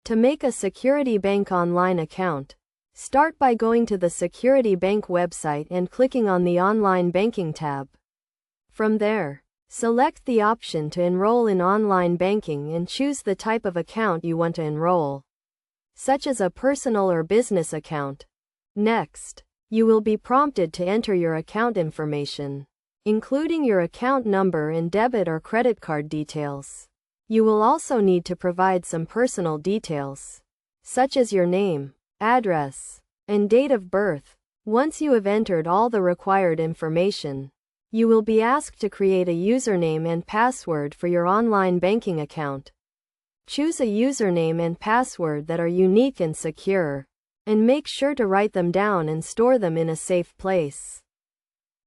To make a Security Bank online account, start by going to the Security Bank website and clicking on the Online Banking tab. From there, select the option to enroll in online banking and choose the type of account you want to enroll, such as a personal or business account. Next, you will be prompted to enter your account information, including your account number and debit or credit card details. You will also need to provide some personal details, such as your name, address, and date of birth. Once you have entered all the required information, you will be asked to create a username and password for your online banking account. Choose a username and password that are unique and secure, and make sure to write them down and store them in a safe place.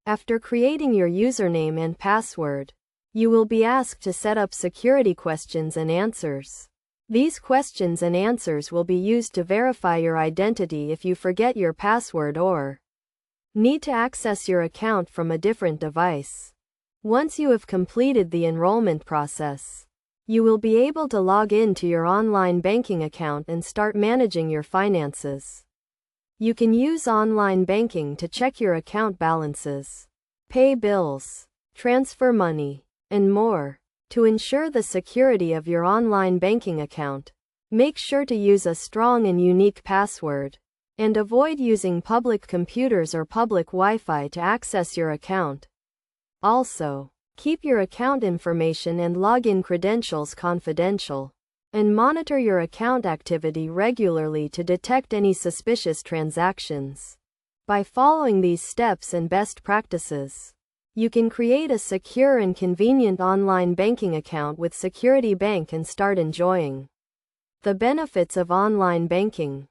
After creating your username and password, you will be asked to set up security questions and answers. These questions and answers will be used to verify your identity if you forget your password or need to access your account from a different device. Once you have completed the enrollment process, you will be able to log in to your online banking account and start managing your finances. You can use online banking to check your account balances, pay bills, transfer money, and more. To ensure the security of your online banking account, make sure to use a strong and unique password, and avoid using public computers or public Wi-Fi to access your account. Also, keep your account information and login credentials confidential, and monitor your account activity regularly to detect any suspicious transactions. By following these steps and best practices, you can create a secure and convenient online banking account with Security Bank and start enjoying the benefits of online banking.